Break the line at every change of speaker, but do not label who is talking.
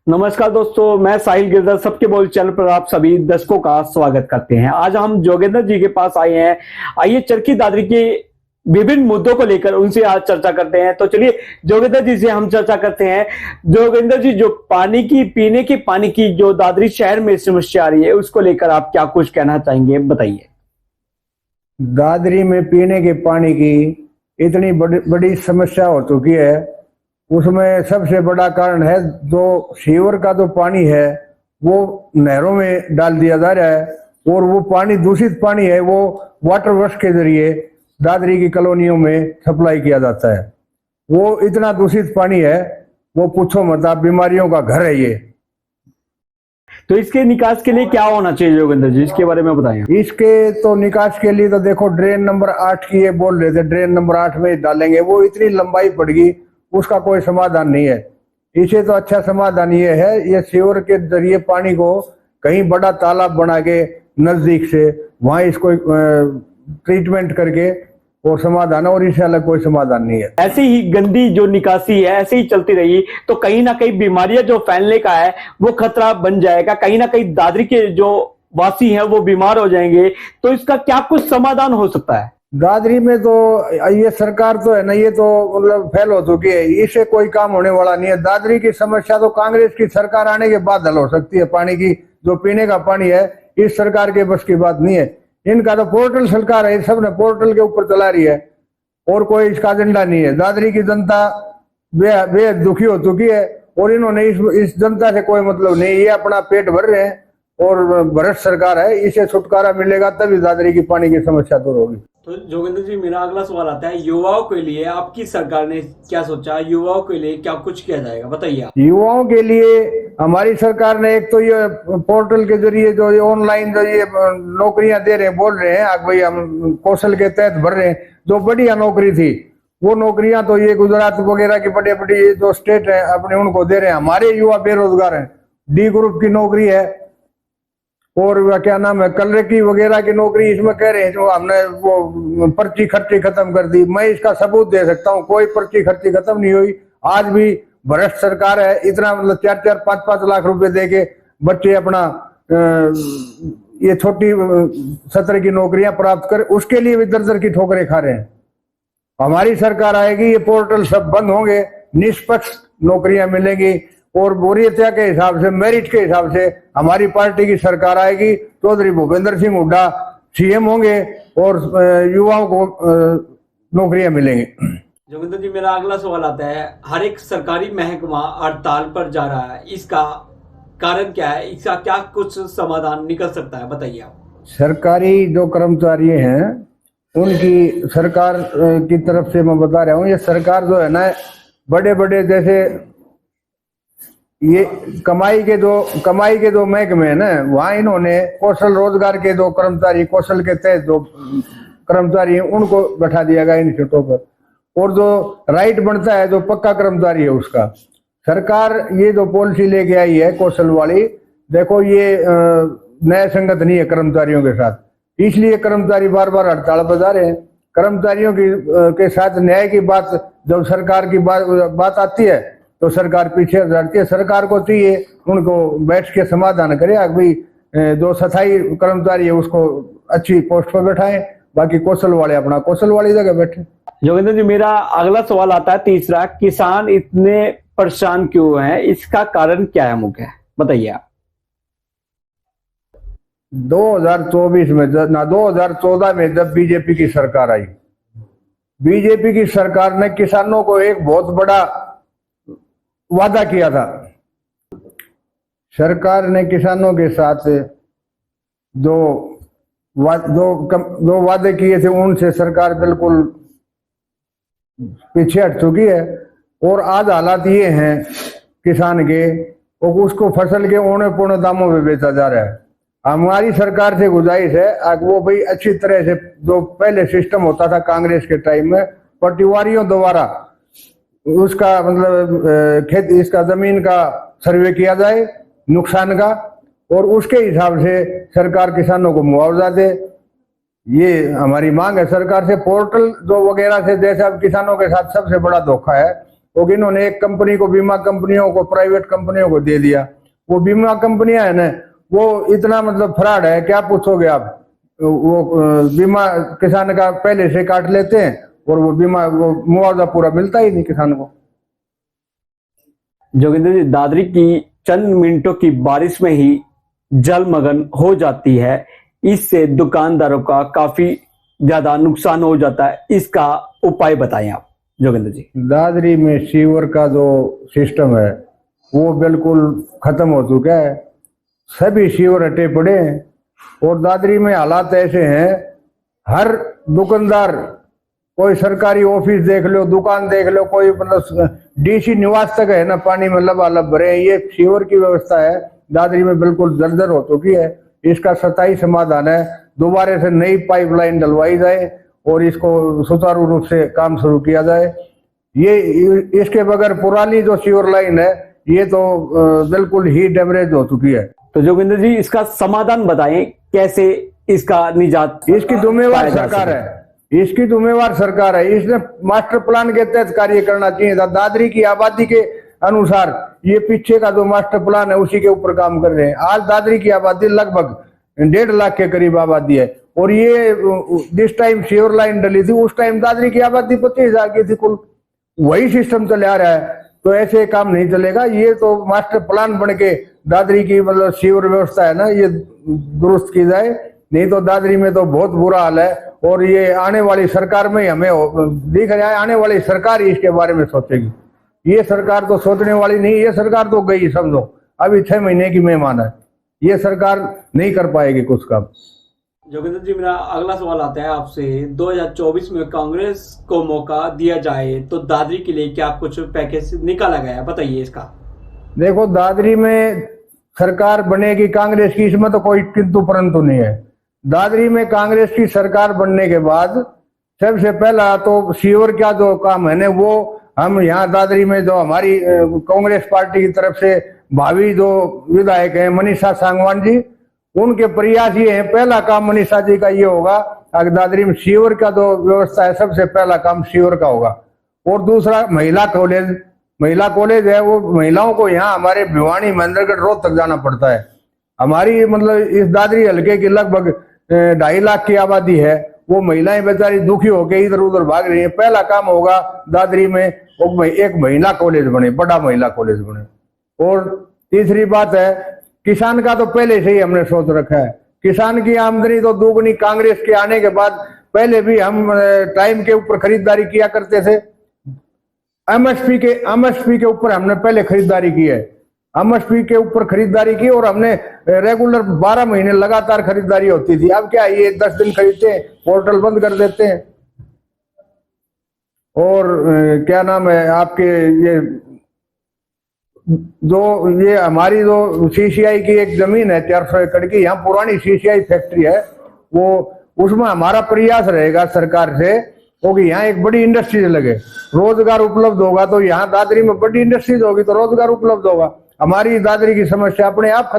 नमस्कार दोस्तों, मैं साहिल गिरधर सबके बोल चैनल पर आप सभी दर्शकों का स्वागत करते हैं। आज हम जोगेंद्र जी के पास आए हैं। आइए चरखी दादरी के विभिन्न मुद्दों को लेकर उनसे आज चर्चा करते हैं। तो चलिए जोगेंद्र जी से हम चर्चा करते हैं। जोगेंद्र जी, जो पानी की पीने के पानी की जो दादरी शहर में समस्या आ रही है उसको लेकर आप क्या कुछ कहना चाहेंगे, बताइए।
दादरी में पीने के पानी की इतनी बड़ी समस्या हो चुकी है। उसमें सबसे बड़ा कारण है जो सीवर का जो पानी है वो नहरों में डाल दिया जा रहा है, और वो पानी दूषित पानी है, वो वाटर वर्क्स के जरिए दादरी की कॉलोनियों में सप्लाई किया जाता है। वो इतना दूषित पानी है, वो पूछो मत, आप बीमारियों का घर है ये।
तो इसके निकास के लिए क्या होना चाहिए जोगेंद्र जी, इसके बारे में बताएं।
इसके तो निकास के लिए तो देखो, ड्रेन नंबर 8 की ये बोल रहे थे, ड्रेन नंबर 8 में डालेंगे, वो इतनी लंबाई पड़गी, उसका कोई समाधान नहीं है। इसे तो अच्छा समाधान ये है, ये सीवर के जरिए पानी को कहीं बड़ा तालाब बना के नजदीक से वहां इसको ट्रीटमेंट करके और समाधान, और इससे अलग कोई समाधान नहीं है।
ऐसे ही गंदी जो निकासी है ऐसे ही चलती रही तो कहीं ना कहीं बीमारियां जो फैलने का है वो खतरा बन जाएगा। कहीं ना कहीं दादरी के जो वासी हैं वो बीमार हो जाएंगे। तो इसका क्या कुछ समाधान हो सकता है?
दादरी में तो ये सरकार तो है ना, ये तो मतलब फेल हो चुकी है, इससे कोई काम होने वाला नहीं है। दादरी की समस्या तो कांग्रेस की सरकार आने के बाद हल हो सकती है। पानी की जो पीने का पानी है, इस सरकार के बस की बात नहीं है। इनका तो पोर्टल सरकार है, सब ने पोर्टल के ऊपर चला रही है, और कोई इसका एजेंडा नहीं है। दादरी की जनता बेहद दुखी हो चुकी है, और इन्होंने इस जनता से कोई मतलब नहीं। ये अपना पेट भर रहे हैं, और भ्रष्ट सरकार है, इसे छुटकारा मिलेगा तभी दादरी की पानी की समस्या दूर होगी।
तो जोगेंद्र जी, मेरा अगला सवाल आता है, युवाओं के लिए आपकी सरकार ने क्या सोचा? युवाओं के लिए क्या कुछ किया जाएगा, बताइए।
युवाओं के लिए हमारी सरकार ने एक तो ये पोर्टल के जरिए जो ये ऑनलाइन जो ये नौकरियां दे रहे हैं, बोल रहे हैं आग भाई हम कौशल के तहत भर रहे हैं, जो बढ़िया नौकरी थी वो नौकरियां तो ये गुजरात वगैरह की बड़े बड़ी जो स्टेट है अपने उनको दे रहे हैं। हमारे युवा बेरोजगार हैं। डी ग्रुप की नौकरी है, और क्या नाम है, कलरकी वगैरह की नौकरी इसमें कह रहे हैं जो हमने वो पर्ची खर्ची खत्म कर दी। मैं इसका सबूत दे सकता हूँ, कोई पर्ची खर्ची खत्म नहीं हुई। आज भी भ्रष्ट सरकार है। इतना मतलब 4-4, 5-5 लाख रुपए दे के बच्चे अपना ये छोटी सत्र की नौकरियां प्राप्त कर, उसके लिए भी दर दर की ठोकरें खा रहे हैं। हमारी सरकार आएगी, ये पोर्टल सब बंद होंगे, निष्पक्ष नौकरियां मिलेंगी, और वरीयता के हिसाब से, मेरिट के हिसाब से हमारी पार्टी की सरकार आएगी। चौधरी भूपेंद्र सिंह हुड्डा सीएम होंगे, और युवाओं को नौकरियां मिलेंगी।
जोगेंद्र जी, मेरा अगला सवाल आता है, हर एक सरकारी महकमा हड़ताल पर जा रहा है, इसका कारण क्या है? इसका क्या कुछ समाधान निकल सकता है, बताइए आप।
सरकारी जो कर्मचारी हैं उनकी सरकार की तरफ से मैं बता रहा हूँ, ये सरकार जो है ना, बड़े बड़े जैसे ये कमाई के जो महकमे है ना, वहां इन्होंने कौशल रोजगार के जो कर्मचारी, कौशल के तहत जो कर्मचारी हैं उनको बैठा दिया गया इन सीटों पर, और जो राइट बनता है जो पक्का कर्मचारी है उसका। सरकार ये जो पॉलिसी लेके आई है कौशल वाली, देखो ये न्याय संगत नहीं है कर्मचारियों के साथ, इसलिए कर्मचारी बार बार हड़ताल पर जा रहे हैं। कर्मचारियों की के साथ न्याय की बात जब सरकार की बात आती है तो सरकार पीछे हटती है। सरकार को चाहिए उनको बैठ के समाधान करे, भाई जो स्थायी कर्मचारी है उसको अच्छी पोस्ट पर बैठाएं, बाकी कौशल वाले अपना कौशल वाली जगह बैठे।
जोगेंद्र जी, मेरा अगला सवाल आता है तीसरा, किसान इतने परेशान क्यों हैं, इसका कारण क्या है मुख्य, बताइए आप।
2024 में ना 2014 में जब बीजेपी की सरकार आई, बीजेपी की सरकार ने किसानों को एक बहुत बड़ा वादा किया था। सरकार ने किसानों के साथ जो वादे किए थे उनसे सरकार बिल्कुल पीछे हट चुकी है, और आज हालात ये हैं किसान के, और उसको फसल के औने पौने दामों में बेचा जा रहा है। हमारी सरकार से गुजारिश है वो भाई अच्छी तरह से जो पहले सिस्टम होता था कांग्रेस के टाइम में, पटवारियों द्वारा उसका मतलब इसका जमीन का सर्वे किया जाए नुकसान का, और उसके हिसाब से सरकार किसानों को मुआवजा दे। ये हमारी मांग है सरकार से। पोर्टल जो वगैरह से, जैसे अब किसानों के साथ सबसे बड़ा धोखा है, वो इन्होंने एक कंपनी को, बीमा कंपनियों को, प्राइवेट कंपनियों को दे दिया। वो बीमा कंपनियां है ना, वो इतना मतलब फ्रॉड है, क्या पूछोगे आप। वो बीमा किसान का पहले से काट लेते हैं और वो बीमा, वो मुआवजा पूरा मिलता ही नहीं किसान को।
जोगिंदर जी, दादरी की चंद मिनटों की बारिश में ही जलमग्न हो जाती है, इससे दुकानदारों का काफी ज्यादा नुकसान हो जाता है, इसका उपाय बताएं आप जोगिंदर जी।
दादरी में सीवर का जो सिस्टम है वो बिल्कुल खत्म हो चुका है, सभी सीवर हटे पड़े हैं। और दादरी में हालात ऐसे हैं, हर दुकानदार, कोई सरकारी ऑफिस देख लो, दुकान देख लो, कोई मतलब डीसी निवास तक है ना पानी में लबालब भरे हैं। ये सीवर की व्यवस्था है दादरी में बिल्कुल जर्जर हो चुकी है। इसका स्थायी समाधान है, दोबारा से नई पाइपलाइन डलवाई जाए और इसको सुचारू रूप से काम शुरू किया जाए। ये इसके बगैर पुरानी जो सीवर लाइन है ये तो बिल्कुल ही डैमेज हो चुकी है।
तो जोगिंदर जी, इसका समाधान बताएं, कैसे इसका निजात।
इसकी जिम्मेवार सरकार है, इसकी जिम्मेवार सरकार है। इसने मास्टर प्लान के तहत कार्य करना चाहिए था। दादरी की आबादी के अनुसार ये पीछे का जो मास्टर प्लान है उसी के ऊपर काम कर रहे हैं। आज दादरी की आबादी लगभग 1.5 लाख के करीब आबादी है और ये जिस टाइम सीवर लाइन डली थी उस टाइम दादरी की आबादी 25,000 की थी कुल। वही सिस्टम चले आ रहा है, तो ऐसे काम नहीं चलेगा। ये तो मास्टर प्लान बन के दादरी की मतलब सीवर व्यवस्था है ना ये दुरुस्त की जाए, नहीं तो दादरी में तो बहुत बुरा हाल है। और ये आने वाली सरकार में हमें दिख रहा है, आने वाली सरकार ही इसके बारे में सोचेगी। ये सरकार तो सोचने वाली नहीं, ये सरकार तो गई समझो, अभी 6 महीने की मेहमान है। ये सरकार नहीं कर पाएगी कुछ काम।
जोगिंदर जी, मेरा अगला सवाल आता है आपसे, 2024 में कांग्रेस को मौका दिया जाए तो दादरी के लिए क्या कुछ पैकेज निकाला गया है, बताइए इसका।
देखो, दादरी में सरकार बनेगी कांग्रेस की, इसमें तो कोई किंतु परंतु नहीं है। दादरी में कांग्रेस की सरकार बनने के बाद सबसे पहला तो सीवर का जो काम है ना वो हम यहाँ दादरी में जो हमारी कांग्रेस पार्टी की तरफ से भावी जो विधायक है मनीषा सांगवान जी, उनके प्रयास ये है, पहला काम मनीषा जी का ये होगा कि दादरी में सीवर का जो व्यवस्था है सबसे पहला काम सीवर का होगा। और दूसरा महिला कॉलेज है, वो महिलाओं को यहाँ हमारे भिवानी महेंद्रगढ़ रोड तक जाना पड़ता है। हमारी मतलब इस दादरी हल्के की लगभग 2.5 लाख की आबादी है, वो महिलाएं बेचारी दुखी होकर इधर उधर भाग रही है। पहला काम होगा दादरी में एक महिला कॉलेज बने, बड़ा महिला कॉलेज बने। और तीसरी बात है, किसान का तो पहले से ही हमने सोच रखा है, किसान की आमदनी तो दोगुनी कांग्रेस के आने के बाद। पहले भी हम टाइम के ऊपर खरीदारी किया करते थे, एमएसपी के ऊपर हमने पहले खरीदारी की है, एमएसपी के ऊपर खरीदारी की और हमने रेगुलर 12 महीने लगातार खरीदारी होती थी। अब क्या ये 10 दिन खरीदते हैं, पोर्टल बंद कर देते हैं। और क्या नाम है आपके, ये जो ये हमारी जो सीसीआई की एक जमीन है 400 एकड़ की, यहाँ पुरानी सीसीआई फैक्ट्री है, वो उसमें हमारा प्रयास रहेगा सरकार से क्योंकि यहाँ एक बड़ी इंडस्ट्रीज लगे, रोजगार उपलब्ध होगा। तो यहाँ दादरी में बड़ी इंडस्ट्रीज होगी तो रोजगार उपलब्ध होगा, हमारी दादरी की समस्या अपने आप